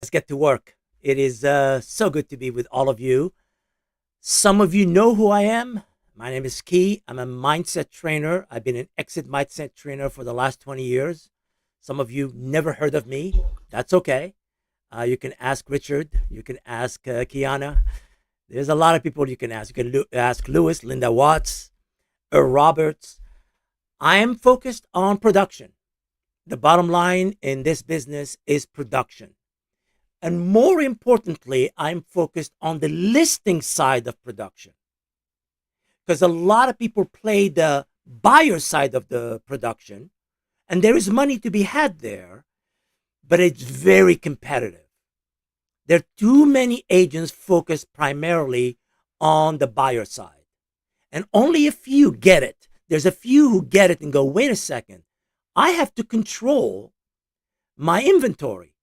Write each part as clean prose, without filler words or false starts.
Let's get to work. It is so good to be with all of you. Some of you know who I am. My name is Key. I'm a mindset trainer. I've been an exit mindset trainer for the last 20 years. Some of you never heard of me. That's okay. You can ask Richard. You can ask Kiana. There's a lot of people you can ask. You can ask Lewis, Linda Watts, Earl Roberts. I am focused on production. The bottom line in this business is production. And more importantly, I'm focused on the listing side of production. Because a lot of people play the buyer side of the production, and there is money to be had there, but it's very competitive. There are too many agents focused primarily on the buyer side. And only a few get it. There's a few who get it and go, wait a second, I have to control my inventory.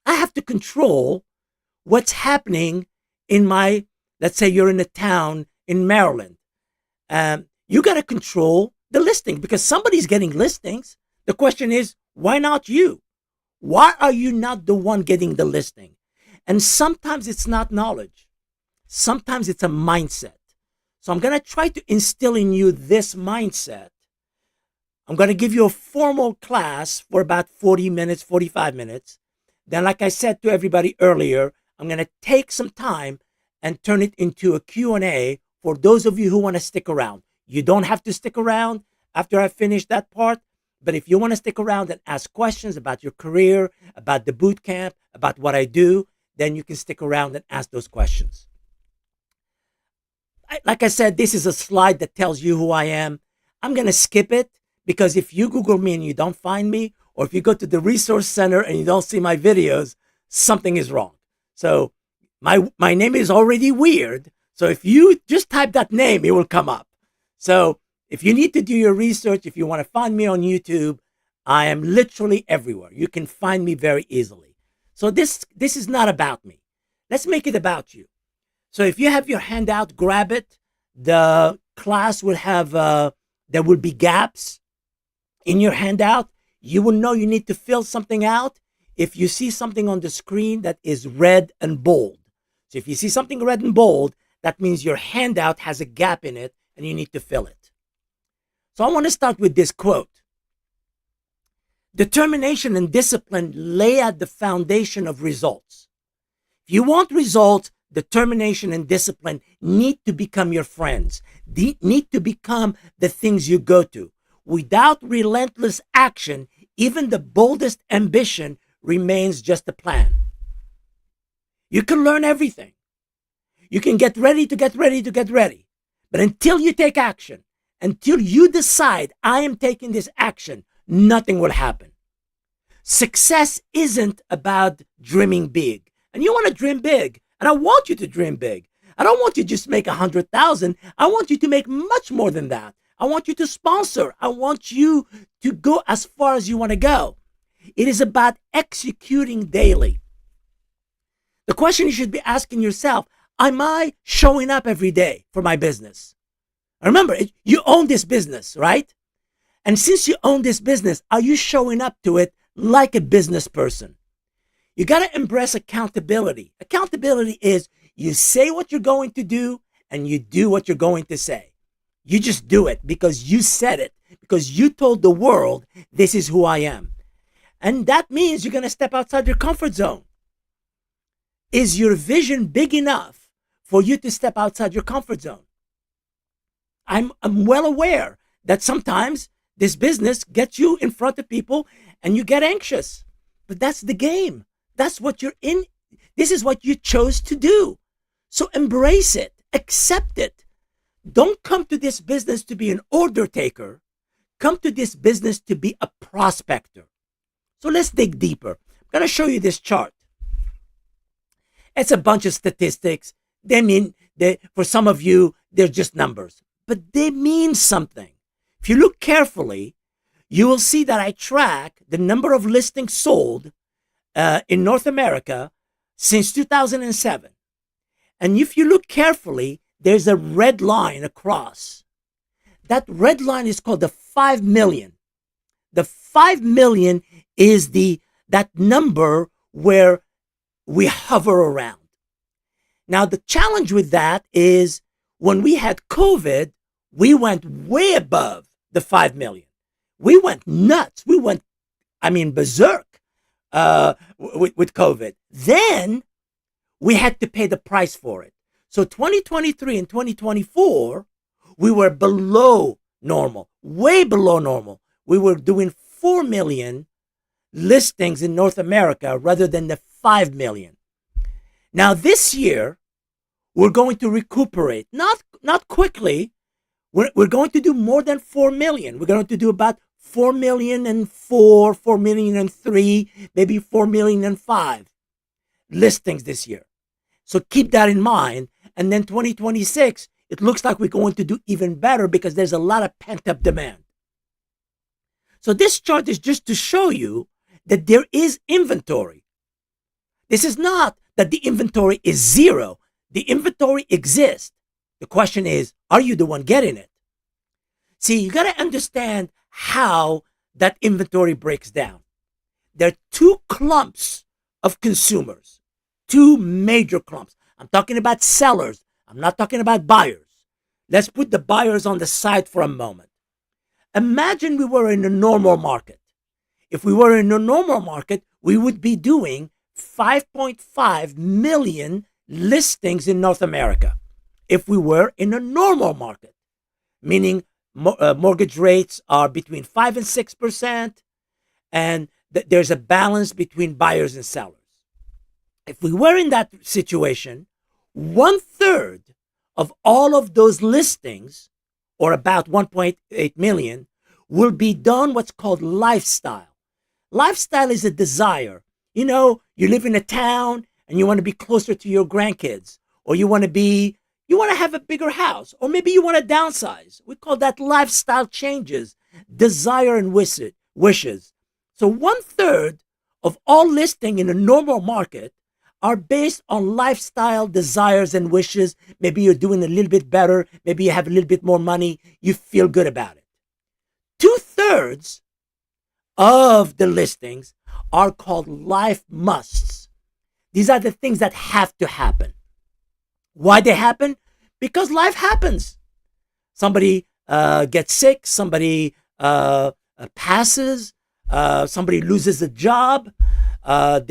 I have to control what's happening in my, let's say you're in a town in Maryland. You got to control the listing because somebody's getting listings. The question is, why not you? Why are you not the one getting the listing? And sometimes it's not knowledge. Sometimes it's a mindset. So I'm going to try to instill in you this mindset. I'm going to give you a formal class for about 40 minutes, 45 minutes. Then, like I said to everybody earlier, I'm going to take some time and turn it into a Q&A for those of you who want to stick around. You don't have to stick around after I finish that part, but if you want to stick around and ask questions about your career, about the boot camp, about what I do, then you can stick around and ask those questions. Like I said, this is a slide that tells you who I am. I'm going to skip it because if you Google me and you don't find me, or if you go to the resource center and you don't see my videos, something is wrong. So my name is already weird. So if you just type that name, it will come up. So if you need to do your research, if you want to find me on YouTube, I am literally everywhere. You can find me very easily. So this is not about me. Let's make it about you. So if you have your handout, grab it. The class will have, there will be gaps in your handout. You will know you need to fill something out if you see something on the screen that is red and bold. So if you see something red and bold, that means your handout has a gap in it and you need to fill it. So I want to start with this quote. Determination and discipline lay at the foundation of results. If you want results, determination and discipline need to become your friends. They need to become the things you go to. Without relentless action, even the boldest ambition remains just a plan. You can learn everything. You can get ready to get ready to get ready. But until you take action, until you decide, I am taking this action, nothing will happen. Success isn't about dreaming big. And you want to dream big. And I want you to dream big. I don't want you to just make 100,000. I want you to make much more than that. I want you to sponsor. I want you to go as far as you want to go. It is about executing daily. The question you should be asking yourself, am I showing up every day for my business? Remember, you own this business, right? And since you own this business, are you showing up to it like a business person? You got to embrace accountability. Accountability is you say what you're going to do and you do what you're going to say. You just do it because you said it, because you told the world, this is who I am. And that means you're going to step outside your comfort zone. Is your vision big enough for you to step outside your comfort zone? I'm well aware that sometimes this business gets you in front of people and you get anxious. But that's the game. That's what you're in. This is what you chose to do. So embrace it. Accept it. Don't come to this business to be an order taker. Come to this business to be a prospector. So let's dig deeper. I'm going to show you this chart. It's a bunch of statistics. For some of you, they're just numbers, but they mean something. If you look carefully, you will see that I track the number of listings sold in North America since 2007. And if you look carefully, there's a red line across. That red line is called the 5 million. The 5 million is that number where we hover around. Now, the challenge with that is when we had COVID, we went way above the 5 million. We went nuts. We went, berserk with COVID. Then we had to pay the price for it. So 2023 and 2024, we were below normal, way below normal. We were doing 4 million listings in North America rather than the 5 million. Now this year, we're going to recuperate, not quickly. We're going to do more than 4 million. We're going to do about 4 million and 4, 4 million and 3, maybe 4 million and 5 listings this year. So keep that in mind. And then 2026, it looks like we're going to do even better because there's a lot of pent up demand. So this chart is just to show you that there is inventory. This is not that the inventory is zero. The inventory exists. The question is, are you the one getting it? See, you got to understand how that inventory breaks down. There are two clumps of consumers, two major clumps. I'm talking about sellers. I'm not talking about buyers. Let's put the buyers on the side for a moment. Imagine we were in a normal market. If we were in a normal market, we would be doing 5.5 million listings in North America. If we were in a normal market, meaning mortgage rates are between 5 and 6%, and there's a balance between buyers and sellers. If we were in that situation, 1/3 of all of those listings, or about 1.8 million, will be done what's called lifestyle. Lifestyle is a desire. You know, you live in a town and you want to be closer to your grandkids, or you want to have a bigger house, or maybe you want to downsize. We call that lifestyle changes, desire and wishes. So 1/3 of all listing in a normal market are based on lifestyle desires and wishes. Maybe you're doing a little bit better. Maybe you have a little bit more money. You feel good about it. 2/3 of the listings are called life musts. These are the things that have to happen. Why they happen? Because life happens. Somebody gets sick. Somebody passes. Somebody loses a job.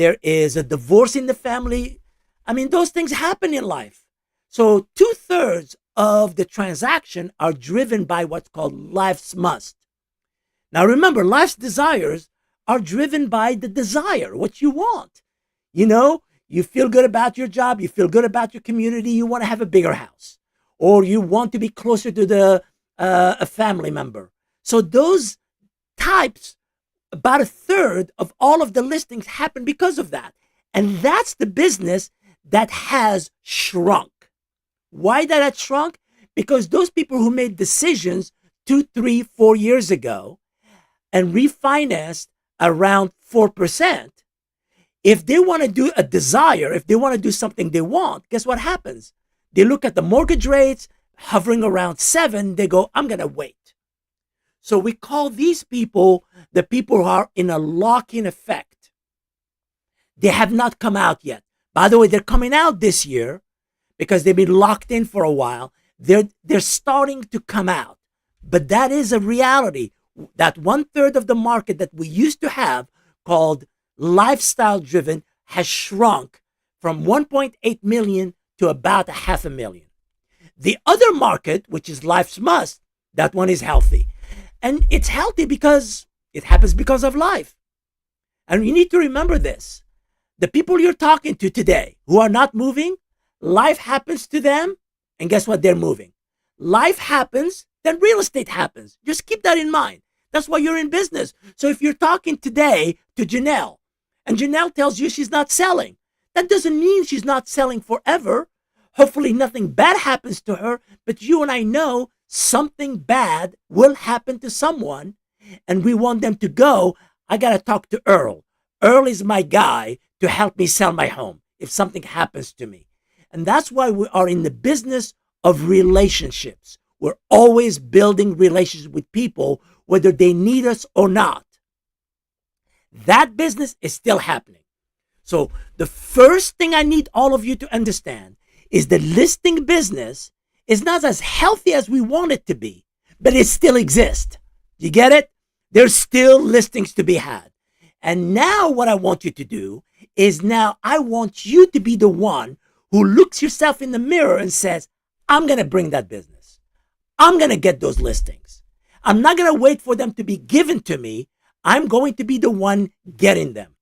There is a divorce in the family. Those things happen in life. So 2/3 of the transaction are driven by what's called life's must. Now remember, life's desires are driven by the desire, what you want. You know, you feel good about your job. You feel good about your community. You want to have a bigger house, or you want to be closer to a family member. So those types, about 1/3 of all of the listings happen because of that. And that's the business that has shrunk. Why that had shrunk? Because those people who made decisions 2, 3, 4 years ago and refinanced around 4%, if they want to do a desire, if they want to do something they want, guess what happens? They look at the mortgage rates hovering around 7, they go, I'm going to wait. So we call these people the people who are in a lock-in effect. They have not come out yet. By the way, they're coming out this year because they've been locked in for a while. They're starting to come out. But that is a reality. That 1/3 of the market that we used to have, called lifestyle driven, has shrunk from 1.8 million to about 500,000. The other market, which is life's must, that one is healthy. And it's healthy because it happens because of life. And you need to remember this. The people you're talking to today who are not moving, life happens to them, and guess what? They're moving. Life happens, then real estate happens. Just keep that in mind. That's why you're in business. So if you're talking today to Janelle, and Janelle tells you she's not selling, that doesn't mean she's not selling forever. Hopefully nothing bad happens to her, but you and I know something bad will happen to someone, and we want them to go, I got to talk to Earl. Earl is my guy to help me sell my home if something happens to me. And that's why we are in the business of relationships. We're always building relationships with people, whether they need us or not. That business is still happening. So the first thing I need all of you to understand is the listing business is not as healthy as we want it to be, but it still exists. You get it? There's still listings to be had. And now what I want you to do is now I want you to be the one who looks yourself in the mirror and says, I'm going to bring that business. I'm going to get those listings. I'm not going to wait for them to be given to me. I'm going to be the one getting them.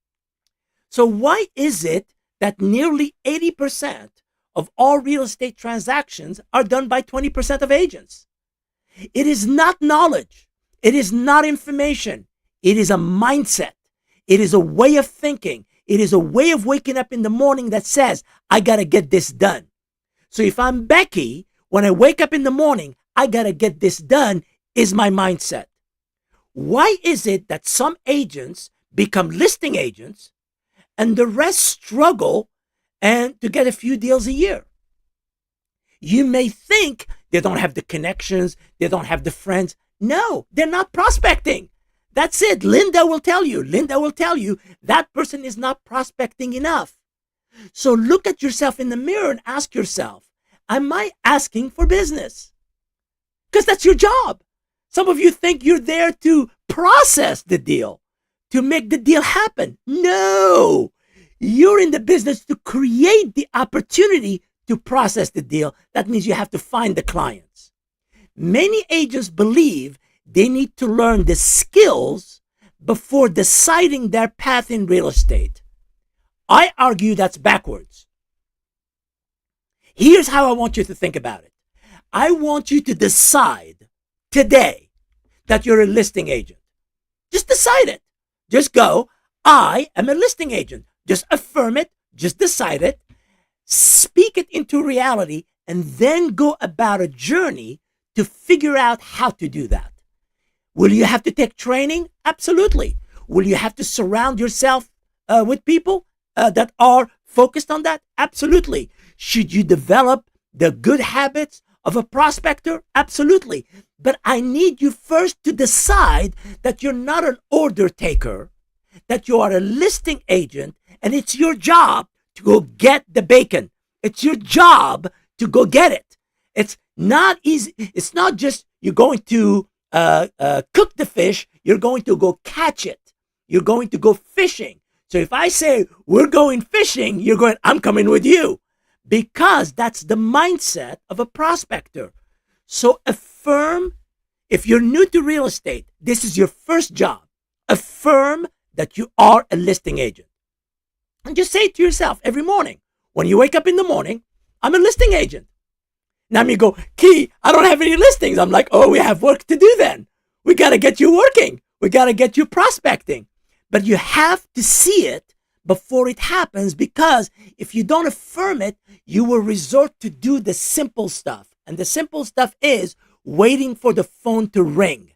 So why is it that nearly 80% of all real estate transactions are done by 20% of agents? It is not knowledge. It is not information. It is a mindset. It is a way of thinking. It is a way of waking up in the morning that says, I got to get this done. So if I'm Becky, when I wake up in the morning, I got to get this done is my mindset. Why is it that some agents become listing agents and the rest struggle and to get a few deals a year? You may think they don't have the connections, they don't have the friends. No, they're not prospecting. That's it. Linda will tell you that person is not prospecting enough. So look at yourself in the mirror and ask yourself, am I asking for business? Because that's your job. Some of you think you're there to process the deal, to make the deal happen. No, you're in the business to create the opportunity to process the deal. That means you have to find the clients. Many agents believe they need to learn the skills before deciding their path in real estate. I argue that's backwards. Here's how I want you to think about it. I want you to decide today that you're a listing agent. Just decide it. Just go, I am a listing agent. Just affirm it. Just decide it. Speak it into reality and then go about a journey to figure out how to do that. Will you have to take training? Absolutely. Will you have to surround yourself with people that are focused on that? Absolutely. Should you develop the good habits of a prospector? Absolutely. But I need you first to decide that you're not an order taker, that you are a listing agent, and it's your job to go get the bacon. It's your job to go get it. It's not easy. It's not just you're going to cook the fish. You're going to go catch it. You're going to go fishing. So if I say we're going fishing, you're going, I'm coming with you, because that's the mindset of a prospector. So affirm, if you're new to real estate, this is your first job. Affirm that you are a listing agent. And just say it to yourself every morning. When you wake up in the morning, I'm a listing agent. Now you go, Key, I don't have any listings. I'm like, oh, we have work to do then. We got to get you working. We got to get you prospecting. But you have to see it before it happens, because if you don't affirm it, you will resort to do the simple stuff. And the simple stuff is waiting for the phone to ring.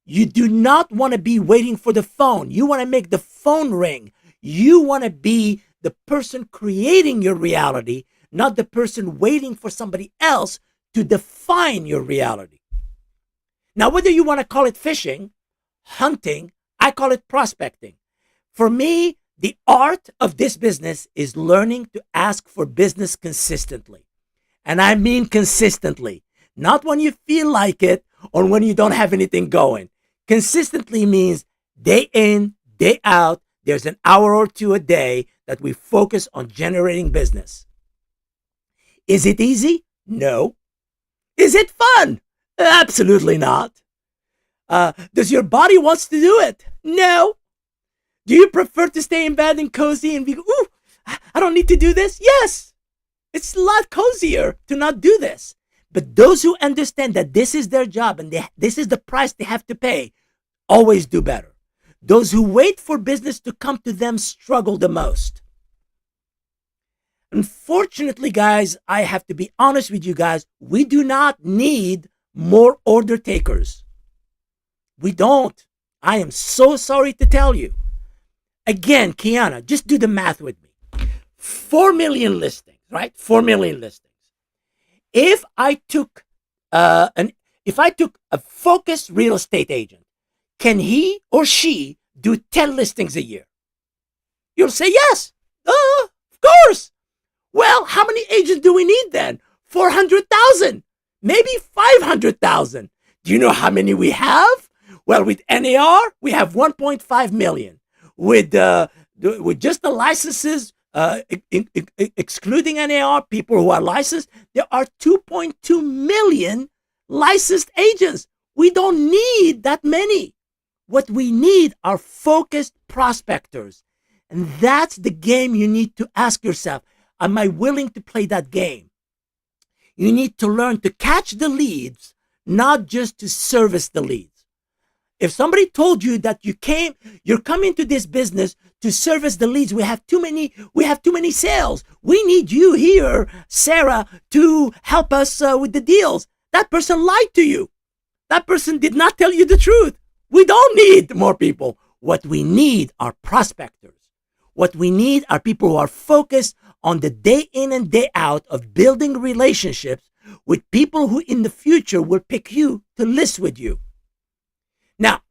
You do not want to be waiting for the phone. You want to make the phone ring. You want to be the person creating your reality, not the person waiting for somebody else to define your reality. Now, whether you want to call it fishing, hunting, I call it prospecting. For me, the art of this business is learning to ask for business consistently. And I mean consistently, not when you feel like it or when you don't have anything going. Consistently means day in, day out, there's an hour or two a day that we focus on generating business. Is it easy? No. Is it fun? Absolutely not. Does your body wants to do it? No. Do you prefer to stay in bed and cozy and be, ooh, I don't need to do this? Yes. It's a lot cozier to not do this. But those who understand that this is their job and this is the price they have to pay, always do better. Those who wait for business to come to them struggle the most. Unfortunately, guys, I have to be honest with you guys. We do not need more order takers. We don't. I am so sorry to tell you. Again, Kiana, just do the math with me. 4 million listings, right? 4 million listings. If I took a focused real estate agent, can he or she do 10 listings a year? You'll say yes. Of course. Well, how many agents do we need then? 400,000, maybe 500,000. Do you know how many we have? Well, with NAR, we have 1.5 million. With just the licenses, excluding NAR, people who are licensed, there are 2.2 million licensed agents. We don't need that many. What we need are focused prospectors. And that's the game you need to ask yourself. Am I willing to play that game? You need to learn to catch the leads, not just to service the leads. If somebody told you that you're coming to this business to service the leads, we have too many sales. We need you here, Sarah, to help us with the deals. That person lied to you. That person did not tell you the truth. We don't need more people. What we need are prospectors. What we need are people who are focused on the day in and day out of building relationships with people who in the future will pick you to list with you. Now,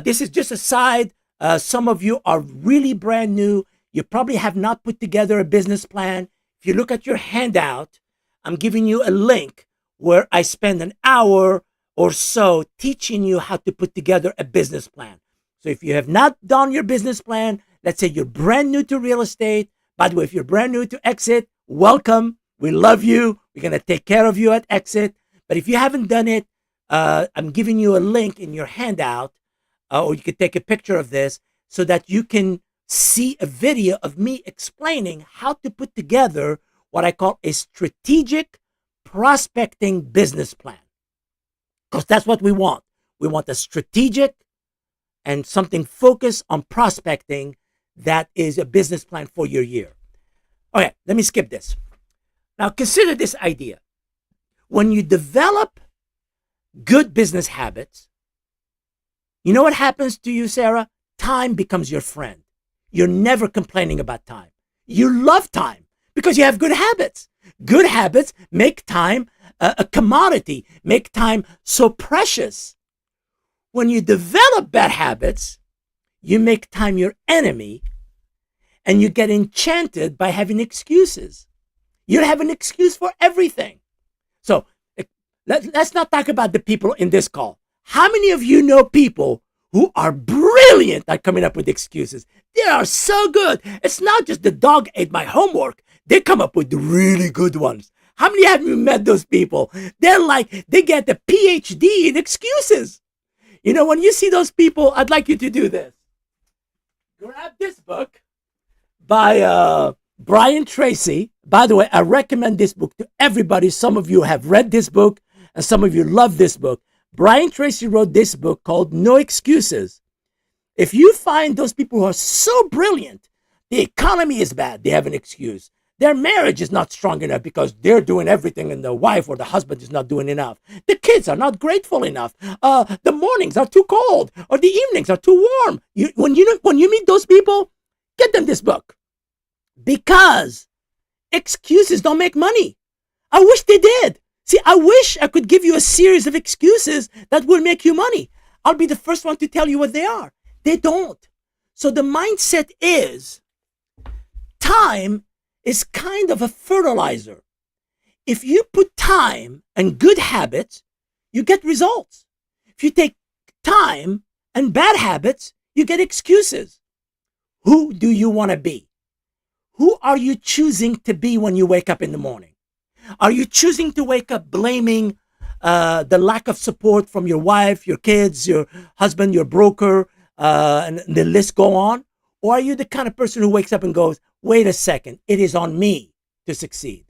this is just a side. Some of you are really brand new. You probably have not put together a business plan. If you look at your handout, I'm giving you a link where I spend an hour or so teaching you how to put together a business plan. So if you have not done your business plan, let's say you're brand new to real estate. By the way, if you're brand new to Exit, welcome. We love you. We're going to take care of you at Exit. But if you haven't done it, I'm giving you a link in your handout, or you could take a picture of this so that you can see a video of me explaining how to put together what I call a strategic prospecting business plan. Because that's what we want. We want a strategic and something focused on prospecting that is a business plan for your year. Okay, let me skip this. Now consider this idea. When you develop good business habits, you know what happens to you, Sarah? Time becomes your friend. You're never complaining about time. You love time because you have good habits. Good habits make time a commodity, make time so precious. When you develop bad habits, you make time your enemy, and you get enchanted by having excuses. You have an excuse for everything. So let's not talk about the people in this call. How many of you know people who are brilliant at coming up with excuses? They are so good. It's not just the dog ate my homework. They come up with the really good ones. How many have you met those people? They get a PhD in excuses. You know, when you see those people, I'd like you to do this. Grab this book by Brian Tracy. By the way, I recommend this book to everybody. Some of you have read this book and some of you love this book. Brian Tracy wrote this book called No Excuses. If you find those people who are so brilliant, the economy is bad, they have an excuse. Their marriage is not strong enough because they're doing everything and the wife or the husband is not doing enough. The kids are not grateful enough. The mornings are too cold or the evenings are too warm. When you meet those people, get them this book. Because excuses don't make money. I wish they did. See, I wish I could give you a series of excuses that will make you money. I'll be the first one to tell you what they are. They don't. So the mindset is time is kind of a fertilizer. If you put time and good habits, you get results. If you take time and bad habits, you get excuses. Who do you want to be? Who are you choosing to be when you wake up in the morning? Are you choosing to wake up blaming the lack of support from your wife, your kids, your husband, your broker, and the list go on? Or are you the kind of person who wakes up and goes, wait a second, it is on me to succeed.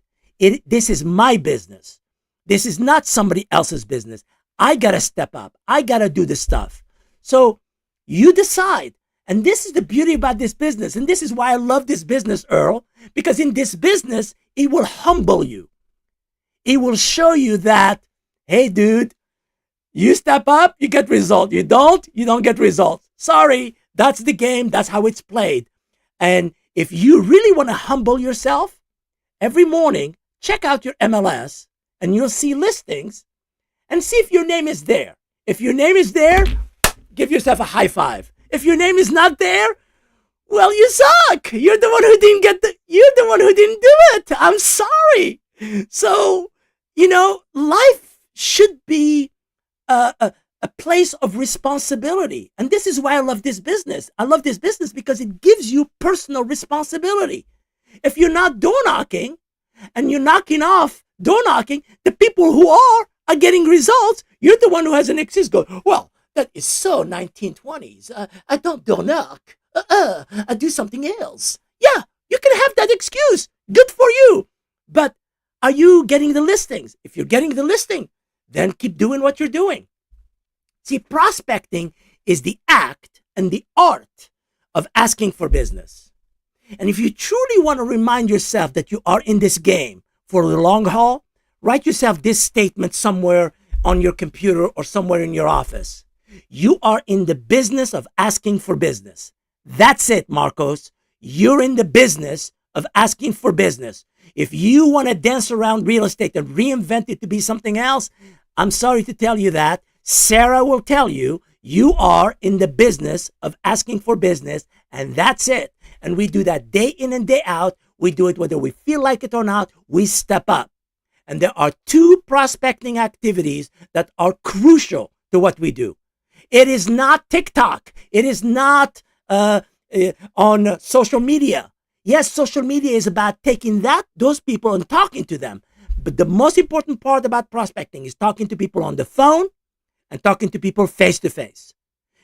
This is my business. This is not somebody else's business. I got to step up. I got to do the stuff. So you decide. And this is the beauty about this business. And this is why I love this business, Earl, because in this business, it will humble you. It will show you that, hey, dude, you step up, you get results. You don't get results. Sorry, that's the game. That's how it's played. And if you really want to humble yourself, every morning, check out your MLS and you'll see listings and see if your name is there. If your name is there, give yourself a high five. If your name is not there, Well, you suck. You're the one who didn't you're the one who didn't do it. I'm sorry. So, life should be a place of responsibility. And this is why I love this business. I love this business because it gives you personal responsibility. If you're not door knocking and you're knocking off door knocking, the people who are getting results. You're the one who has an excuse. Go, well, that is so 1920s. I don't door knock. I do something else. Yeah, you can have that excuse. Good for you. But are you getting the listings? If you're getting the listing, then keep doing what you're doing. See, prospecting is the act and the art of asking for business. And if you truly want to remind yourself that you are in this game for the long haul, write yourself this statement somewhere on your computer or somewhere in your office. You are in the business of asking for business. That's it, Marcos. You're in the business of asking for business. If you want to dance around real estate and reinvent it to be something else, I'm sorry to tell you that. Sarah will tell you, you are in the business of asking for business, and that's it. And we do that day in and day out. We do it whether we feel like it or not. We step up. And there are two prospecting activities that are crucial to what we do. It is not TikTok. It is not on social media. Yes, social media is about taking those people and talking to them. But the most important part about prospecting is talking to people on the phone and talking to people face to face.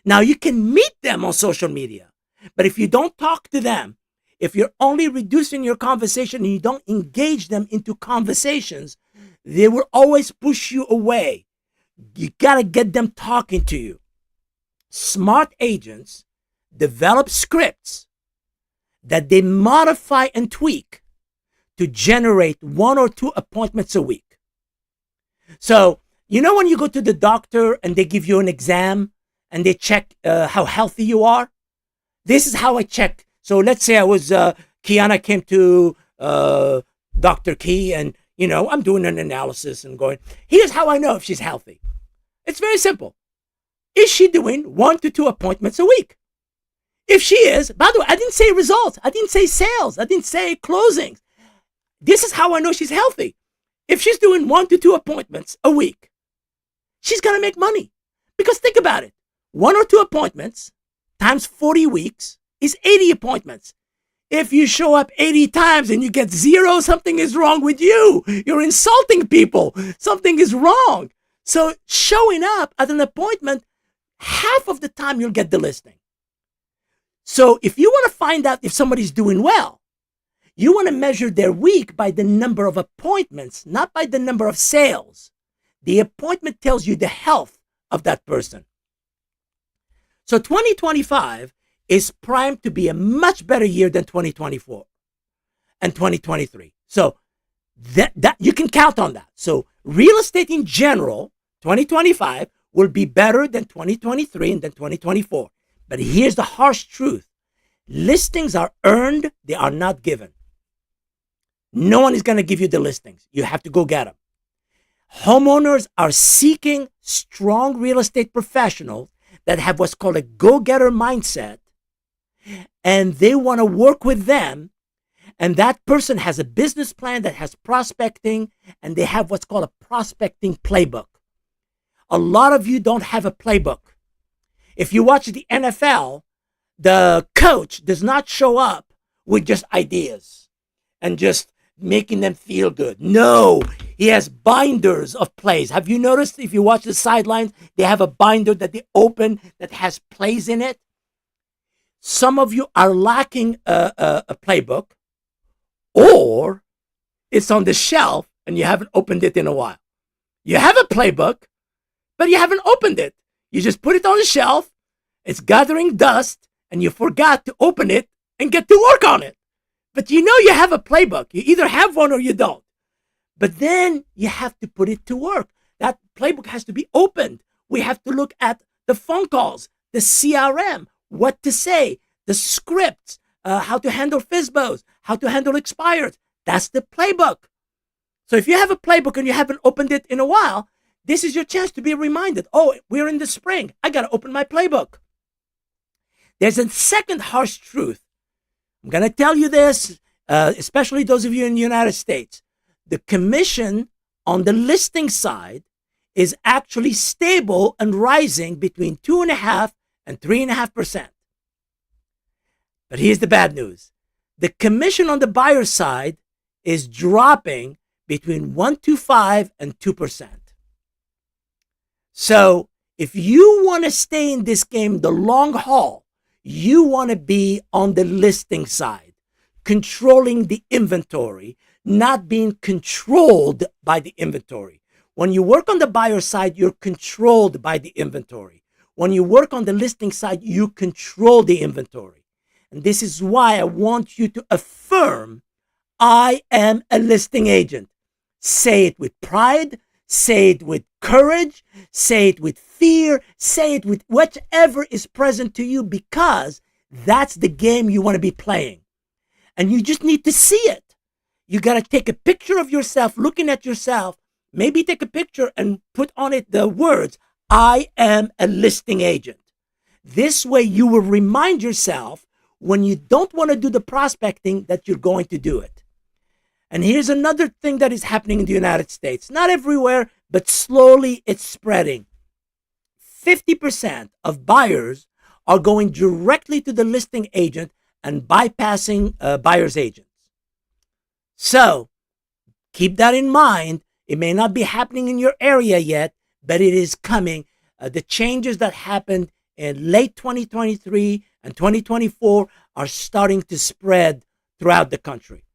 Now, you can meet them on social media, but if you don't talk to them, if you're only reducing your conversation and you don't engage them into conversations, they will always push you away. You got to get them talking to you. Smart agents develop scripts that they modify and tweak to generate 1 or 2 appointments a week. So, when you go to the doctor and they give you an exam and they check how healthy you are? This is how I check. So let's say Kiana came to Dr. Key and, I'm doing an analysis and going, here's how I know if she's healthy. It's very simple. Is she doing 1 to 2 appointments a week? If she is, by the way, I didn't say results. I didn't say sales. I didn't say closings. This is how I know she's healthy. If she's doing 1 to 2 appointments a week, she's going to make money. Because think about it. 1 or 2 appointments times 40 weeks is 80 appointments. If you show up 80 times and you get 0, something is wrong with you. You're insulting people. Something is wrong. So showing up at an appointment, half of the time you'll get the listing. So if you want to find out if somebody's doing well, you want to measure their week by the number of appointments, not by the number of sales. The appointment tells you the health of that person. So 2025 is primed to be a much better year than 2024 and 2023. So that you can count on that. So real estate in general, 2025 will be better than 2023 and than 2024. But here's the harsh truth. Listings are earned, they are not given. No one is going to give you the listings. You have to go get them. Homeowners are seeking strong real estate professionals that have what's called a go-getter mindset, and they want to work with them, and that person has a business plan that has prospecting, and they have what's called a prospecting playbook. A lot of you don't have a playbook. If you watch the NFL, the coach does not show up with just ideas and just making them feel good. No, he has binders of plays. Have you noticed if you watch the sidelines, they have a binder that they open that has plays in it? Some of you are lacking a playbook, or it's on the shelf and you haven't opened it in a while. You have a playbook, but you haven't opened it. You just put it on the shelf, it's gathering dust, and you forgot to open it and get to work on it. But you have a playbook. You either have one or you don't. But then you have to put it to work. That playbook has to be opened. We have to look at the phone calls, the CRM, what to say, the scripts, how to handle FSBOs, how to handle expireds. That's the playbook. So if you have a playbook and you haven't opened it in a while, this is your chance to be reminded. Oh, we're in the spring. I got to open my playbook. There's a second harsh truth I'm going to tell you this, especially those of you in the United States. The commission on the listing side is actually stable and rising between 2.5% and 3.5%. But here's the bad news. The commission on the buyer side is dropping between 1.25% and 2%. So if you want to stay in this game the long haul, you want to be on the listing side, controlling the inventory, not being controlled by the inventory. When you work on the buyer side, you're controlled by the inventory. When you work on the listing side, you control the inventory. And this is why I want you to affirm, I am a listing agent. Say it with pride, say it with courage, say it with fear, say it with whatever is present to you, because that's the game you want to be playing. And you just need to see it. You got to take a picture of yourself, looking at yourself, maybe take a picture and put on it the words, I am a listing agent. This way you will remind yourself when you don't want to do the prospecting that you're going to do it. And here's another thing that is happening in the United States. Not everywhere, but slowly it's spreading. 50% of buyers are going directly to the listing agent and bypassing buyer's agents. So keep that in mind. It may not be happening in your area yet, but it is coming. The changes that happened in late 2023 and 2024 are starting to spread throughout the country.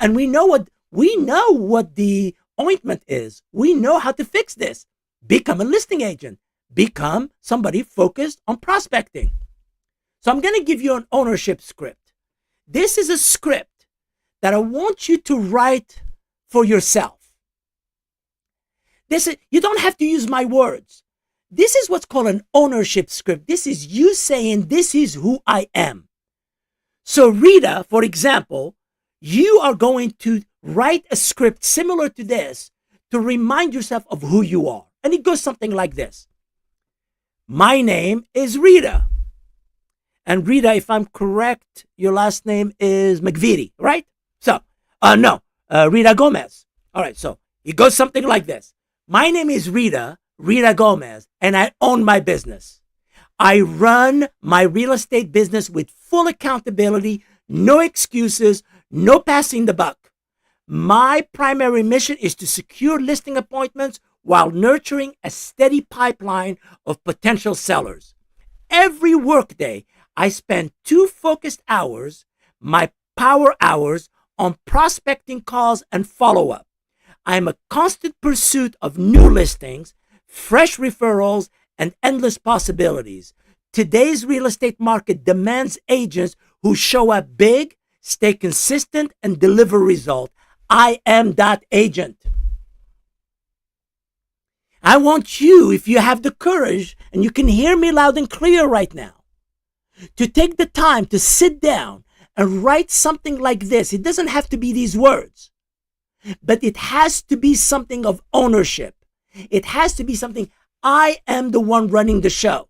And we know what the ointment is. We know how to fix this. Become a listing agent. Become somebody focused on prospecting. So I'm going to give you an ownership script. This is a script that I want you to write for yourself. You don't have to use my words. This is what's called an ownership script. This is you saying, this is who I am. So Rita, for example, you are going to write a script similar to this to remind yourself of who you are. And it goes something like this. My name is Rita. And Rita, if I'm correct, your last name is McVitie, right? So, Rita Gomez. All right, so it goes something like this. My name is Rita Gomez, and I own my business. I run my real estate business with full accountability, no excuses, no passing the buck. My primary mission is to secure listing appointments while nurturing a steady pipeline of potential sellers. Every workday, I spend 2 focused hours, my power hours, on prospecting calls and follow-up. I'm a constant pursuit of new listings, fresh referrals, and endless possibilities. Today's real estate market demands agents who show up big, stay consistent, and deliver results. I am that agent. I want you, if you have the courage, and you can hear me loud and clear right now, to take the time to sit down and write something like this. It doesn't have to be these words, but it has to be something of ownership. It has to be something, I am the one running the show.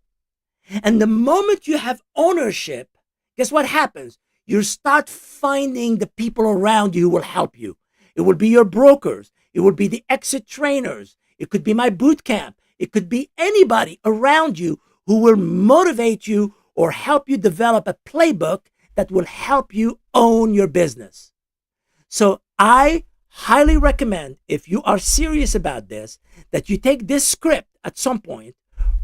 And the moment you have ownership, guess what happens? You start finding the people around you who will help you. It will be your brokers. It will be the exit trainers. It could be my boot camp. It could be anybody around you who will motivate you or help you develop a playbook that will help you own your business. So I highly recommend, if you are serious about this, that you take this script at some point,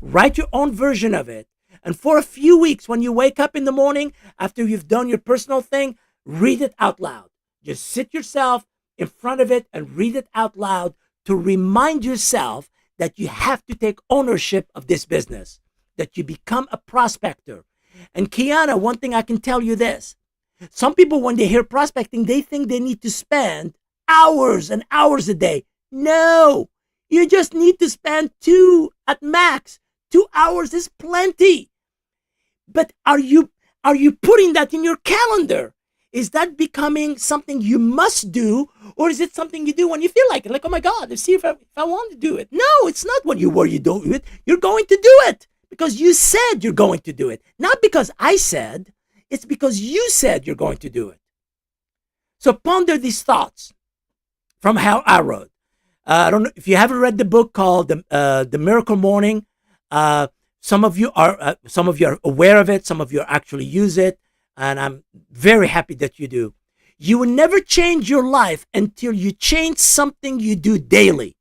write your own version of it, and for a few weeks, when you wake up in the morning, after you've done your personal thing, read it out loud. Just sit yourself in front of it and read it out loud to remind yourself that you have to take ownership of this business, that you become a prospector. And Kiana, one thing I can tell you this. Some people, when they hear prospecting, they think they need to spend hours and hours a day. No, you just need to spend 2 at max. 2 hours is plenty. But are you putting that in your calendar? Is that becoming something you must do, or is it something you do when you feel like it? Like, oh my God, let's see if I want to do it. No, it's not when you do it. You're going to do it because you said you're going to do it. Not because I said. it's because you said you're going to do it. So ponder these thoughts from how I wrote. I don't know if you haven't read the book called The Miracle Morning. Some of you are aware of it. Some of you actually use it, and I'm very happy that you do. You will never change your life until you change something you do daily.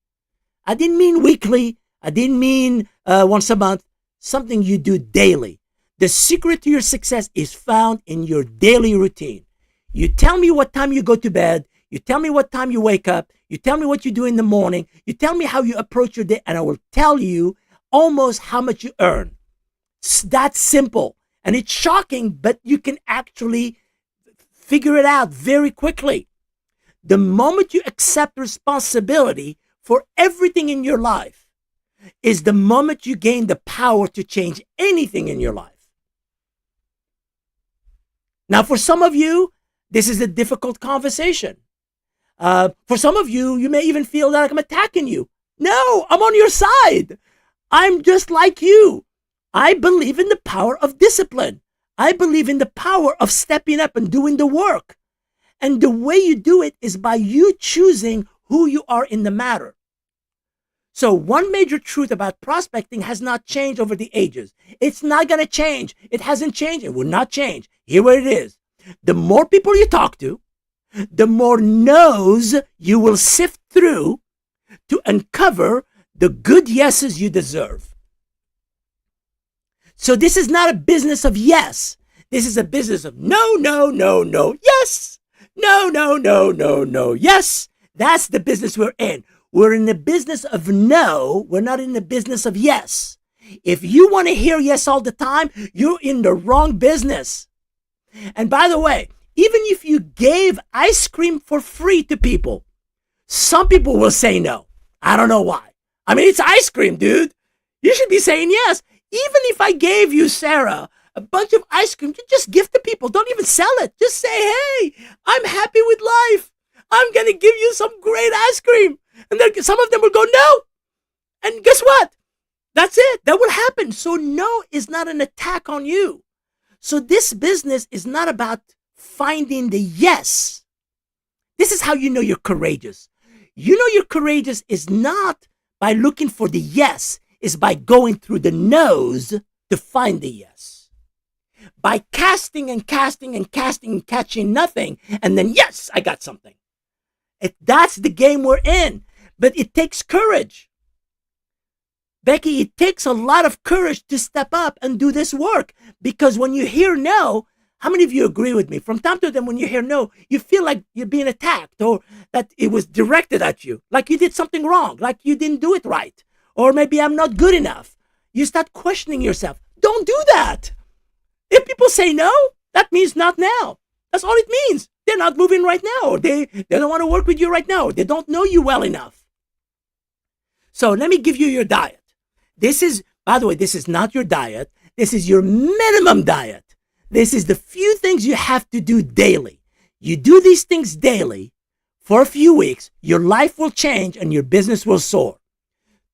I didn't mean weekly. I didn't mean once a month. Something you do daily. The secret to your success is found in your daily routine. You tell me what time you go to bed. You tell me what time you wake up. You tell me what you do in the morning. You tell me how you approach your day, and I will tell you almost how much you earn. It's that simple. And it's shocking, but you can actually figure it out very quickly. The moment you accept responsibility for everything in your life is the moment you gain the power to change anything in your life. Now, for some of you, this is a difficult conversation. For some of you, you may even feel that I'm attacking you. No, I'm on your side. I'm just like you. I believe in the power of discipline. I believe in the power of stepping up and doing the work. And the way you do it is by you choosing who you are in the matter. So one major truth about prospecting has not changed over the ages. It's not going to change. It hasn't changed. It will not change. Here what it is. The more people you talk to, the more no's you will sift through to uncover the good yeses you deserve. So this is not a business of yes. This is a business of no, no, no, no, yes. No, no, no, no, no, yes. That's the business we're in. We're in the business of no. We're not in the business of yes. If you want to hear yes all the time, you're in the wrong business. And by the way, even if you gave ice cream for free to people, some people will say no. I don't know why. I mean, it's ice cream, dude. You should be saying yes. Even if I gave you, Sarah, a bunch of ice cream, you just give to people. Don't even sell it. Just say, hey, I'm happy with life. I'm going to give you some great ice cream. And then some of them will go, no. And guess what? That's it. That will happen. So no is not an attack on you. So this business is not about finding the yes. This is how you know you're courageous. You know you're courageous is not by looking for the yes, is by going through the no's to find the yes. By casting and casting and casting and catching nothing, and then yes, I got something. That's the game we're in. But it takes courage. Becky, it takes a lot of courage to step up and do this work. Because when you hear no, how many of you agree with me? From time to time, when you hear no, you feel like you're being attacked or that it was directed at you, like you did something wrong, like you didn't do it right, or maybe I'm not good enough. You start questioning yourself. Don't do that. If people say no, that means not now. That's all it means. They're not moving right now, or they don't want to work with you right now, or they don't know you well enough. So let me give you your diet. This is, by the way, this is not your diet. This is your minimum diet. This is the few things you have to do daily. You do these things daily for a few weeks, your life will change and your business will soar.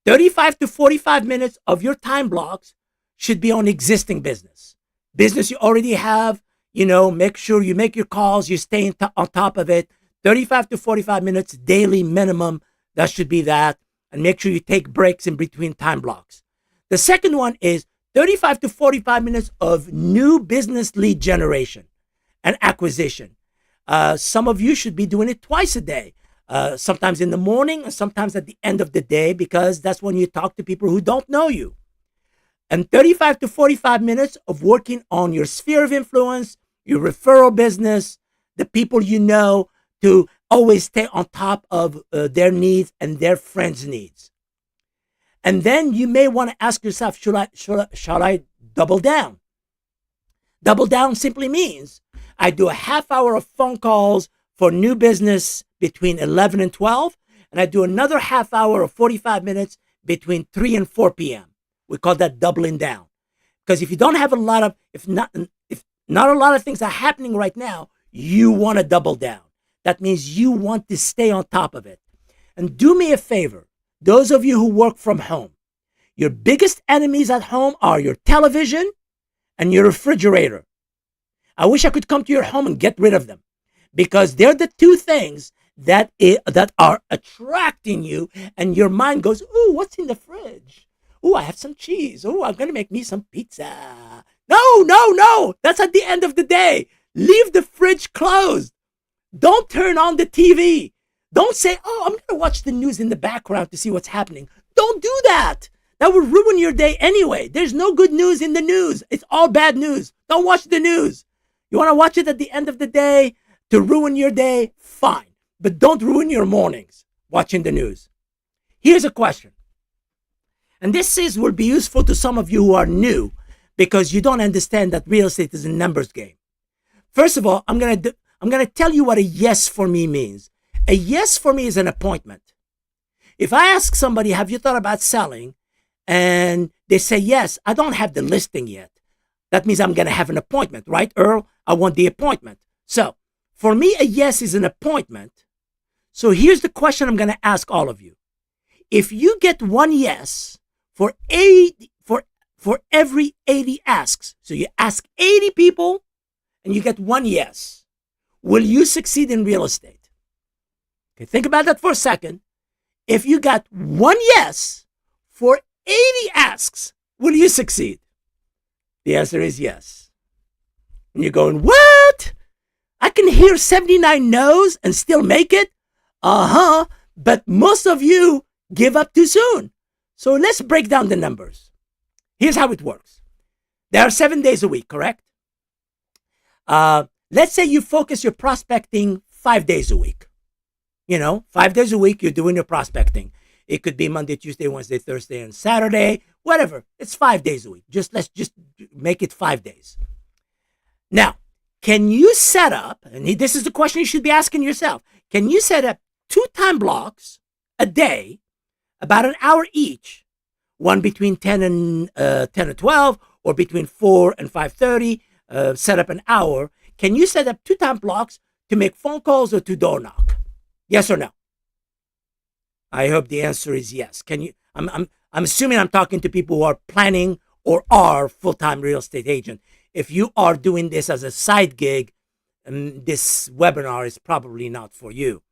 35 to 45 minutes of your time blocks should be on existing business. Business you already have, make sure you make your calls, you stay on top of it. 35 to 45 minutes daily minimum, that should be that. And make sure you take breaks in between time blocks. The second one is 35 to 45 minutes of new business lead generation and acquisition. Some of you should be doing it twice a day, sometimes in the morning and sometimes at the end of the day, because that's when you talk to people who don't know you. And 35 to 45 minutes of working on your sphere of influence, your referral business, the people you know, to always stay on top of their needs and their friends' needs. And then you may want to ask yourself, shall I double down? Double down simply means I do a half hour of phone calls for new business between 11 and 12, and I do another half hour of 45 minutes between 3 and 4 p.m. We call that doubling down. Because if you don't have if not a lot of things are happening right now, you want to double down. That means you want to stay on top of it. And do me a favor, those of you who work from home, your biggest enemies at home are your television and your refrigerator. I wish I could come to your home and get rid of them, because they're the two things that are attracting you, and your mind goes, "Ooh, what's in the fridge? Ooh, I have some cheese. Ooh, I'm gonna make me some pizza." No, no, no. That's at the end of the day. Leave the fridge closed. Don't turn on the TV. Don't say, "Oh, I'm gonna watch the news in the background to see what's happening." Don't do that. That will ruin your day anyway. There's no good news in the news. It's all bad news. Don't watch the news. You want to watch it at the end of the day to ruin your day? Fine. But don't ruin your mornings watching the news. Here's a question. And will be useful to some of you who are new, because you don't understand that real estate is a numbers game. First of all, I'm gonna tell you what a yes for me means. A yes for me is an appointment. If I ask somebody, "Have you thought about selling?" and they say, "Yes, I don't have the listing yet," that means I'm gonna have an appointment, right, Earl? I want the appointment. So for me, a yes is an appointment. So here's the question I'm gonna ask all of you. If you get one yes for every 80 asks, so you ask 80 people and you get one yes, will you succeed in real estate? Okay, think about that for a second. If you got one yes for 80 asks, will you succeed? The answer is yes. And you're going, "What? I can hear 79 no's and still make it?" But most of you give up too soon. So let's break down the numbers. Here's how it works. There are 7 days a week, correct? Let's say you focus your prospecting 5 days a week. 5 days a week, you're doing your prospecting. It could be Monday, Tuesday, Wednesday, Thursday, and Saturday, whatever. It's 5 days a week. Let's just make it 5 days. Now, can you set up, and this is the question you should be asking yourself, can you set up 2 time blocks a day, about an hour each, one between 10 and 12, or between 4 and 5:30, set up an hour. Can you set up 2 time blocks to make phone calls or to door knock? Yes or no? I hope the answer is yes. Can you? I'm assuming I'm talking to people who are planning or are full-time real estate agent. If you are doing this as a side gig, this webinar is probably not for you.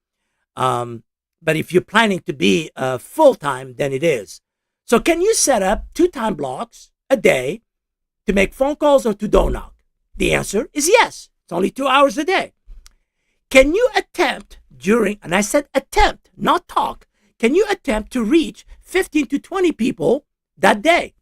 But if you're planning to be full-time, then it is. So can you set up 2 time blocks a day to make phone calls or to door knock? The answer is yes. It's only 2 hours a day. Can you attempt and I said attempt, not talk. Can you attempt to reach 15 to 20 people that day?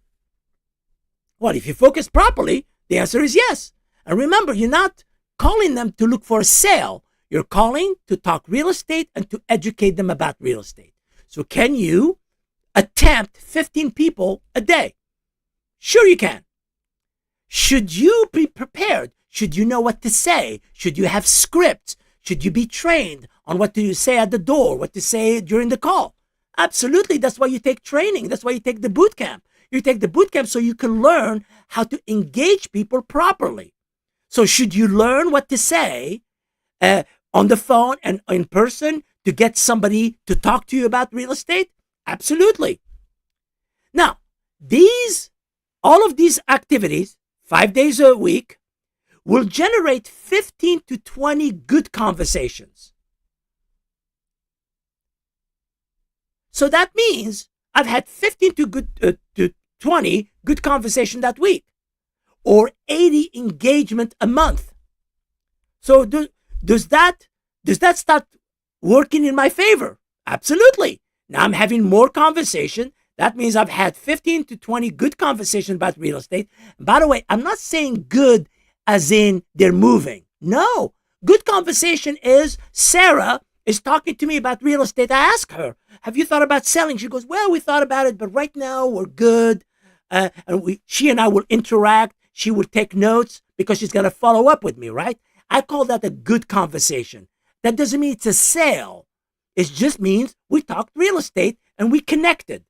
Well, if you focus properly, the answer is yes. And remember, you're not calling them to look for a sale. You're calling to talk real estate and to educate them about real estate. So can you attempt 15 people a day? Sure you can. Should you be prepared? Should you know what to say? Should you have scripts? Should you be trained on what to say at the door, what to say during the call? Absolutely. That's why you take training. That's why you take the boot camp. You take the boot camp so you can learn how to engage people properly. So should you learn what to say on the phone and in person to get somebody to talk to you about real estate? Absolutely. Now, all of these activities, 5 days a week, will generate 15 to 20 good conversations. So that means I've had 15 to 20 good conversations that week, or 80 engagement a month. So does that start working in my favor? Absolutely. Now I'm having more conversation. That means I've had 15 to 20 good conversations about real estate. And by the way, I'm not saying good as in they're moving. No. Good conversation is Sarah is talking to me about real estate. I ask her, "Have you thought about selling?" She goes, "Well, we thought about it, but right now we're good." And she and I will interact. She will take notes because she's going to follow up with me, right? I call that a good conversation. That doesn't mean it's a sale. It just means we talked real estate and we connected.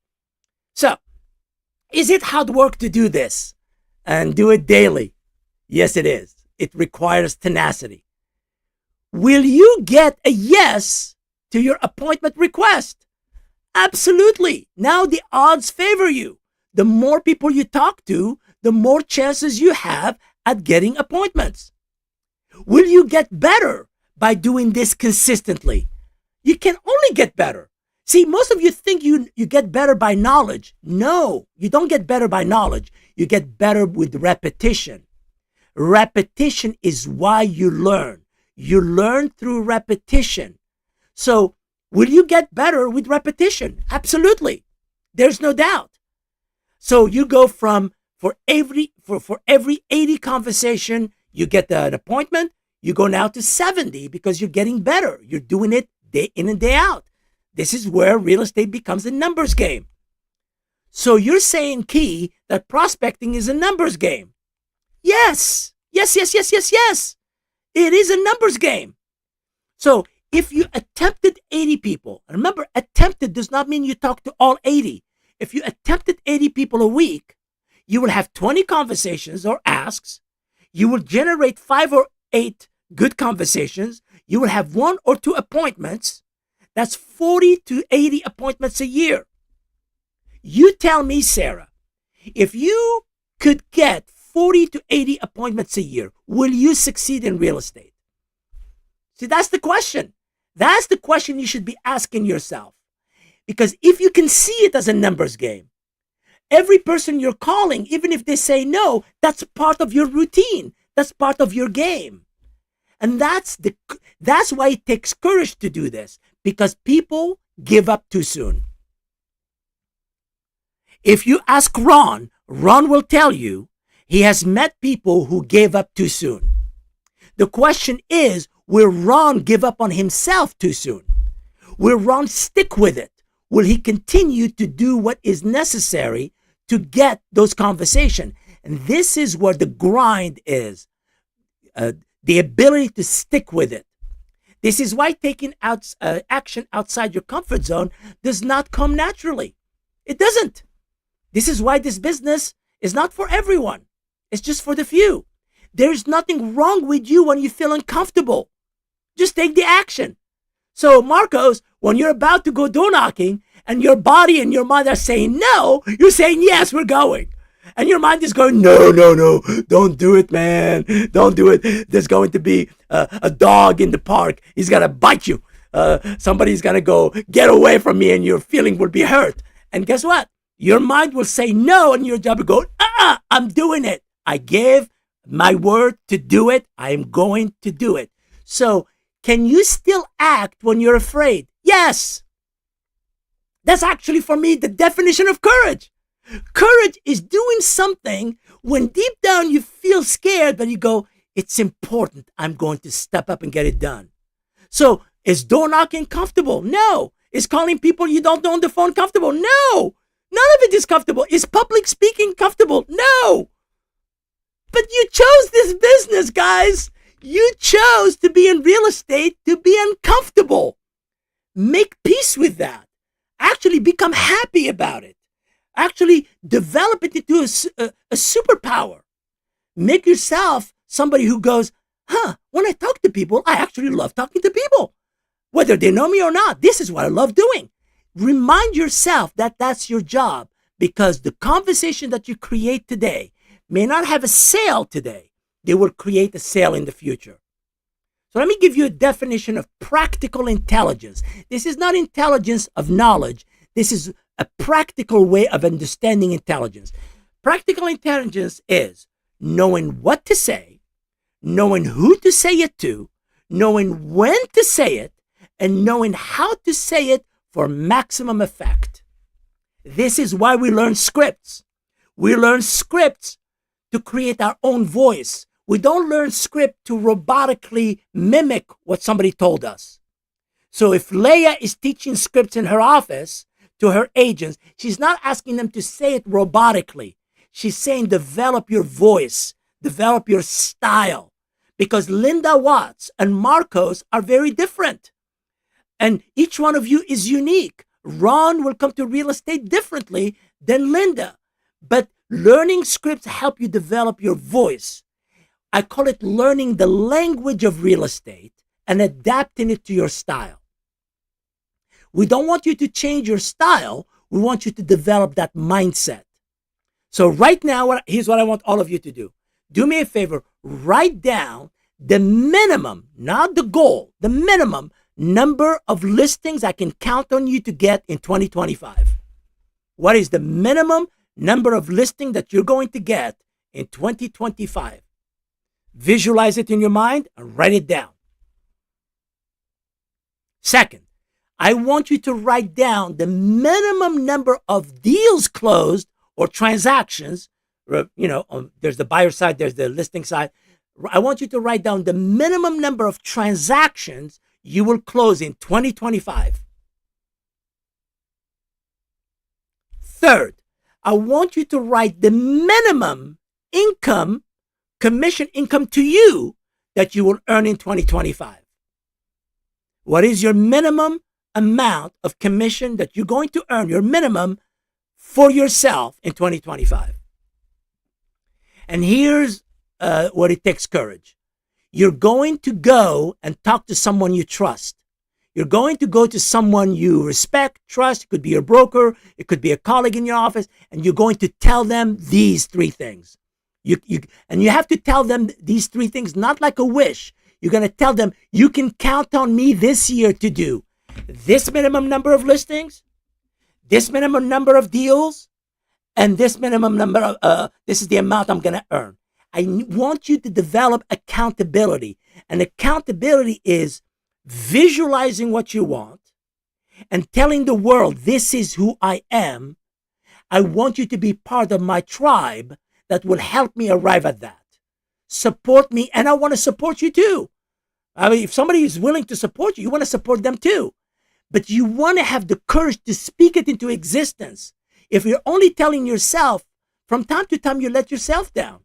So, is it hard work to do this and do it daily? Yes, it is. It requires tenacity. Will you get a yes to your appointment request? Absolutely. Now the odds favor you. The more people you talk to, the more chances you have at getting appointments. Will you get better by doing this consistently? You can only get better. See, most of you think you get better by knowledge. No, you don't get better by knowledge. You get better with repetition. Repetition is why you learn. You learn through repetition. So, will you get better with repetition? Absolutely. There's no doubt. So you go from for every 80 conversation, you get an appointment. You go now to 70 because you're getting better. You're doing it day in and day out. This is where real estate becomes a numbers game. So you're saying, Key, that prospecting is a numbers game. Yes. Yes. It is a numbers game. So if you attempted 80 people, remember, attempted does not mean you talk to all 80. If you attempted 80 people a week, you will have 20 conversations or asks. You will generate 5 or 8 good conversations. You will have 1 or 2 appointments. That's 40 to 80 appointments a year. You tell me, Sarah, if you could get 40 to 80 appointments a year, will you succeed in real estate? See, that's the question. That's the question you should be asking yourself. Because if you can see it as a numbers game, every person you're calling, even if they say no, that's part of your routine. That's part of your game. And that's why it takes courage to do this, because people give up too soon. If you ask Ron will tell you he has met people who gave up too soon. The question is, will Ron give up on himself too soon? Will Ron stick with it? Will he continue to do what is necessary to get those conversations? And this is where the grind is, the ability to stick with it. This is why taking action outside your comfort zone does not come naturally. It doesn't. This is why this business is not for everyone. It's just for the few. There's nothing wrong with you when you feel uncomfortable. Just take the action. So, Marcos, when you're about to go door knocking and your body and your mind are saying no, you're saying, yes, we're going. And your mind is going, no, don't do it, man. Don't do it. There's going to be a dog in the park. He's going to bite you. Somebody's going to go, get away from me, and your feeling will be hurt. And guess what? Your mind will say no, and your job will go, I'm doing it. I gave my word to do it. I am going to do it. So, can you still act when you're afraid? Yes. That's actually, for me, the definition of courage. Courage is doing something when deep down you feel scared, but you go, it's important. I'm going to step up and get it done. So, is door knocking comfortable? No. Is calling people you don't know on the phone comfortable? No. None of it is comfortable. Is public speaking comfortable? No. But you chose this business, guys. You chose to be in real estate to be uncomfortable. Make peace with that. Actually become happy about it. Actually develop it into a superpower. Make yourself somebody who goes, when I talk to people, I actually love talking to people. Whether they know me or not, this is what I love doing. Remind yourself that that's your job, because the conversation that you create today may not have a sale today. They will create a sale in the future. So let me give you a definition of practical intelligence. This is not intelligence of knowledge. This is a practical way of understanding intelligence. Practical intelligence is knowing what to say, knowing who to say it to, knowing when to say it, and knowing how to say it for maximum effect. This is why we learn scripts. We learn scripts to create our own voice. We don't learn script to robotically mimic what somebody told us. So if Leah is teaching scripts in her office to her agents, she's not asking them to say it robotically. She's saying develop your voice, develop your style, because Linda Watts and Marcos are very different. And each one of you is unique. Ron will come to real estate differently than Linda. But learning scripts help you develop your voice. I call it learning the language of real estate and adapting it to your style. We don't want you to change your style. We want you to develop that mindset. So right now, here's what I want all of you to do. Do me a favor. Write down the minimum, not the goal, the minimum number of listings I can count on you to get in 2025? What is the minimum number of listings that you're going to get in 2025? Visualize it in your mind and write it down. Second, I want you to write down the minimum number of deals closed or transactions. There's the buyer side, there's the listing side. I want you to write down the minimum number of transactions you will close in 2025. Third, I want you to write the minimum income, commission income to you that you will earn in 2025. What is your minimum amount of commission that you're going to earn, your minimum for yourself in 2025? And here's what it takes courage. You're going to go and talk to someone you trust. You're going to go to someone you respect, trust. It could be your broker. It could be a colleague in your office. And you're going to tell them these three things. You have to tell them these three things, not like a wish. You're going to tell them, you can count on me this year to do this minimum number of listings, this minimum number of deals, and this minimum number of, this is the amount I'm going to earn. I want you to develop accountability. And accountability is visualizing what you want and telling the world, this is who I am. I want you to be part of my tribe that will help me arrive at that. Support me, and I want to support you too. I mean, if somebody is willing to support you, you want to support them too. But you want to have the courage to speak it into existence. If you're only telling yourself, from time to time, you let yourself down.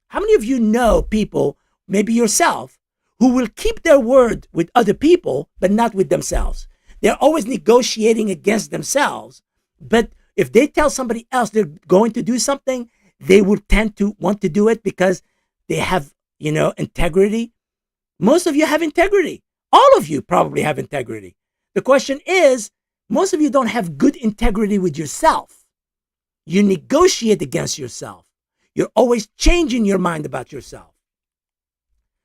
How many of you know people, maybe yourself, who will keep their word with other people, but not with themselves? They're always negotiating against themselves. But if they tell somebody else they're going to do something, they will tend to want to do it because they have, integrity. Most of you have integrity. All of you probably have integrity. The question is, most of you don't have good integrity with yourself. You negotiate against yourself. You're always changing your mind about yourself.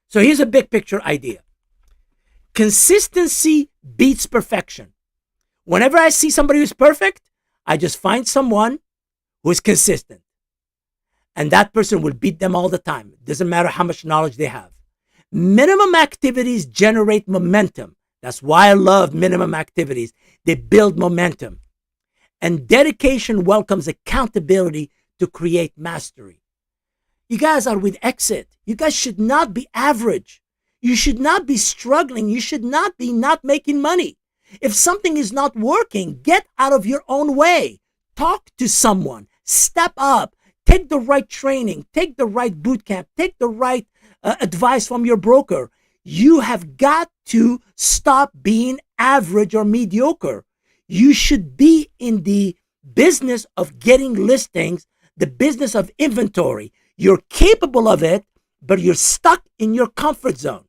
So here's a big picture idea. Consistency beats perfection. Whenever I see somebody who's perfect, I just find someone who is consistent. And that person will beat them all the time. It doesn't matter how much knowledge they have. Minimum activities generate momentum. That's why I love minimum activities. They build momentum. And dedication welcomes accountability to create mastery. You guys are with Exit. You guys should not be average. You should not be struggling. You should not be not making money. If something is not working, get out of your own way. Talk to someone. Step up. Take the right training. Take the right boot camp. Take the right advice from your broker. You have got to stop being average or mediocre. You should be in the business of getting listings, the business of inventory. You're capable of it, but you're stuck in your comfort zone.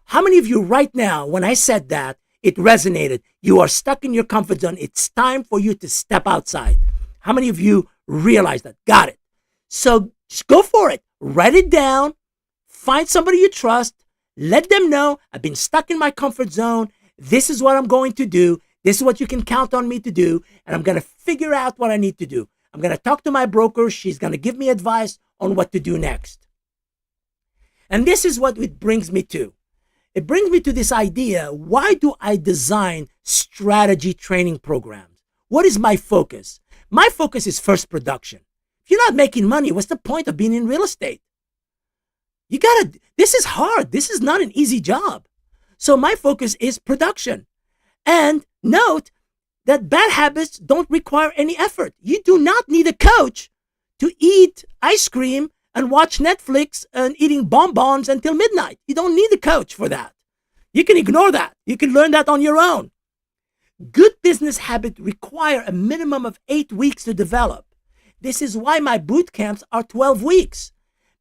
How many of you right now, when I said that, it resonated? You are stuck in your comfort zone. It's time for you to step outside. How many of you realize that? Got it. So just go for it. Write it down. Find somebody you trust. Let them know, I've been stuck in my comfort zone. This is what I'm going to do. This is what you can count on me to do. And I'm going to figure out what I need to do. I'm going to talk to my broker. She's going to give me advice on what to do next. And this is what it brings me to. It brings me to this idea. Why do I design strategy training programs? What is my focus? My focus is first production. If you're not making money, what's the point of being in real estate? This is hard. This is not an easy job. So my focus is production. And note that bad habits don't require any effort. You do not need a coach to eat ice cream and watch Netflix and eating bonbons until midnight. You don't need a coach for that. You can ignore that. You can learn that on your own. Good business habits require a minimum of 8 weeks to develop. This is why my boot camps are 12 weeks,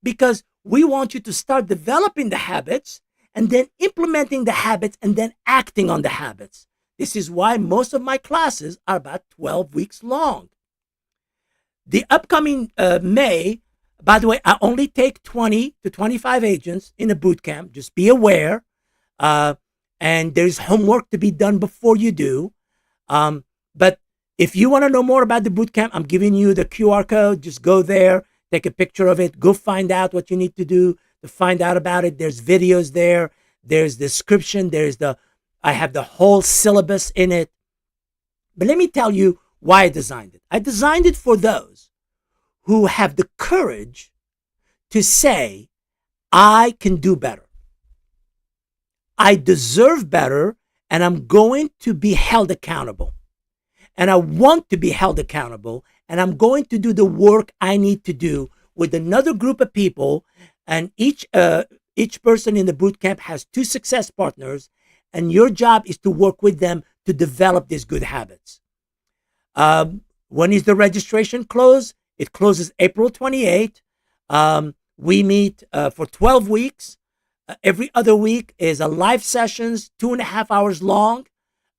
because we want you to start developing the habits and then implementing the habits and then acting on the habits. This is why most of my classes are about 12 weeks long. The upcoming May, By the way, I only take 20 to 25 agents in a boot camp. Just be aware. Uh, and there's homework to be done before you do. But if you want to know more about the boot camp, I'm giving you the QR code. Just go there, take a picture of it, go find out what you need to do to find out about it. There's videos there. There's description. I have the whole syllabus in it. But let me tell you why I designed it. I designed it for those who have the courage to say, I can do better. I deserve better, and I'm going to be held accountable. And I want to be held accountable, and I'm going to do the work I need to do with another group of people. And each person in the boot camp has 2 success partners, and your job is to work with them to develop these good habits. When is the registration close? It closes April 28th. We meet for 12 weeks. Every other week is a live sessions, 2.5 hours long,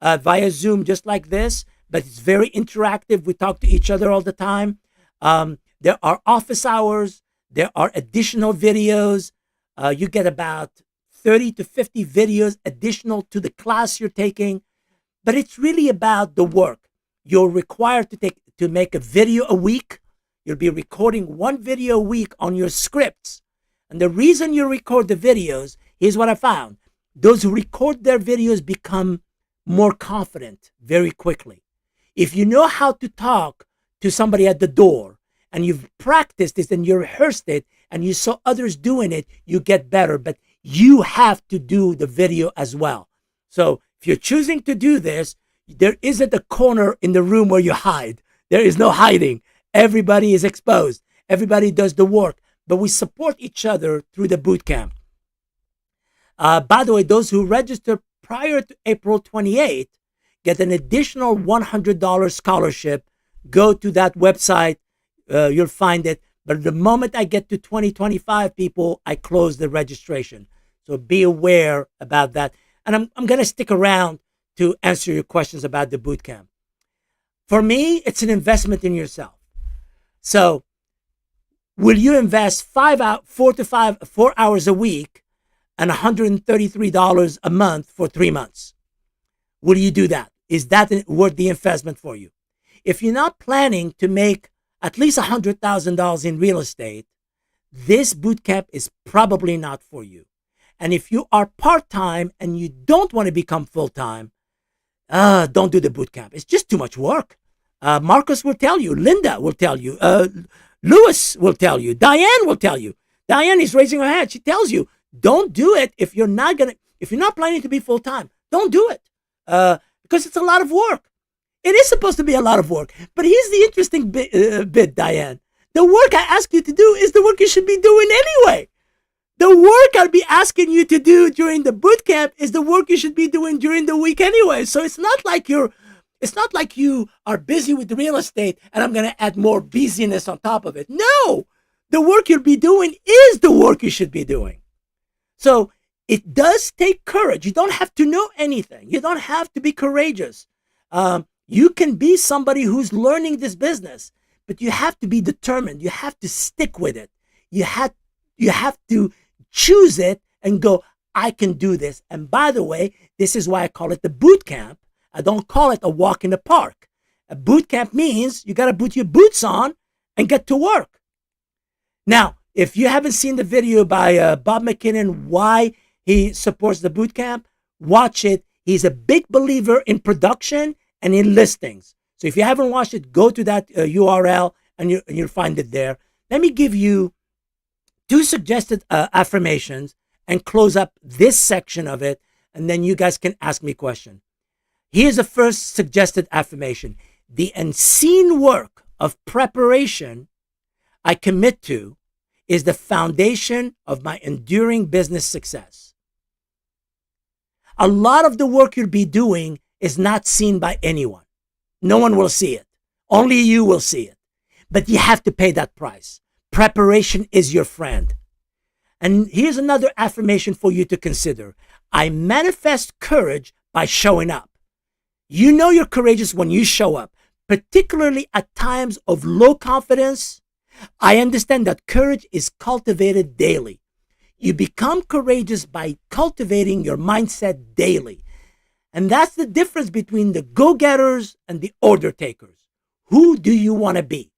via Zoom, just like this. But it's very interactive. We talk to each other all the time. There are office hours. There are additional videos. You get about 30 to 50 videos additional to the class you're taking. But it's really about the work. You're required to make a video a week. You'll be recording 1 video a week on your scripts. And the reason you record the videos, here's what I found. Those who record their videos become more confident very quickly. If you know how to talk to somebody at the door, and you've practiced this and you rehearsed it, and you saw others doing it, you get better. But you have to do the video as well. So if you're choosing to do this, there isn't a corner in the room where you hide. There is no hiding. Everybody is exposed. Everybody does the work. But we support each other through the boot camp. By the way, those who register prior to April 28th get an additional $100 scholarship. Go to that website. You'll find it. But the moment I get to 2025 people, I close the registration. So be aware about that. And I'm going to stick around to answer your questions about the boot camp. For me, it's an investment in yourself. So will you invest 4 hours a week and $133 a month for 3 months? Will you do that? Is that worth the investment for you? If you're not planning to make at least $100,000 in real estate, this boot camp is probably not for you. And if you are part-time and you don't want to become full-time, don't do the boot camp. It's just too much work. Marcus will tell you. Linda will tell you. Lewis will tell you. Diane will tell you. Diane is raising her hand. She tells you, don't do it if you're not planning to be full-time. Don't do it because it's a lot of work. It is supposed to be a lot of work. But here's the interesting bit, Diane. The work I ask you to do is the work you should be doing anyway. The work I'll be asking you to do during the boot camp is the work you should be doing during the week anyway. So it's not like you are busy with real estate and I'm going to add more busyness on top of it. No, the work you'll be doing is the work you should be doing. So it does take courage. You don't have to know anything. You don't have to be courageous. You can be somebody who's learning this business, but you have to be determined. You have to stick with it. You have to choose it and go, I can do this. And by the way, this is why I call it the boot camp. I don't call it a walk in the park. A boot camp means you got to put your boots on and get to work. Now, if you haven't seen the video by Bob McKinnon, why he supports the boot camp, watch it. He's a big believer in production and in listings. So if you haven't watched it, go to that URL and you'll find it there. Let me give you 2 suggested affirmations and close up this section of it, and then you guys can ask me a question. Here's the first suggested affirmation. The unseen work of preparation I commit to is the foundation of my enduring business success. A lot of the work you'll be doing is not seen by anyone. No one will see it. Only you will see it. But you have to pay that price. Preparation is your friend. And here's another affirmation for you to consider. I manifest courage by showing up. You know you're courageous when you show up, particularly at times of low confidence, I understand that courage is cultivated daily. You become courageous by cultivating your mindset daily. And that's the difference between the go-getters and the order takers. Who do you want to be?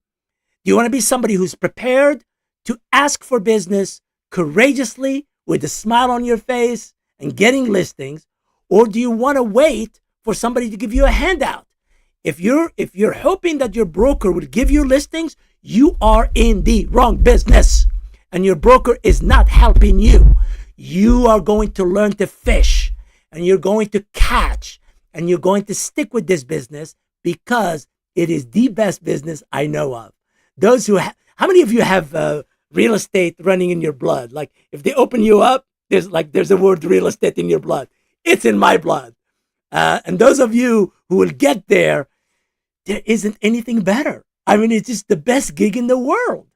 Do you want to be somebody who's prepared to ask for business courageously with a smile on your face and getting listings? Or do you want to wait for somebody to give you a handout? If you're hoping that your broker will give you listings, you are in the wrong business. And your broker is not helping you. You are going to learn to fish, and you're going to catch, and you're going to stick with this business because it is the best business I know of. Those who how many of you have real estate running in your blood? Like if they open you up, there's a word real estate in your blood. It's in my blood. And those of you who will get there, there isn't anything better. I mean, it's just the best gig in the world.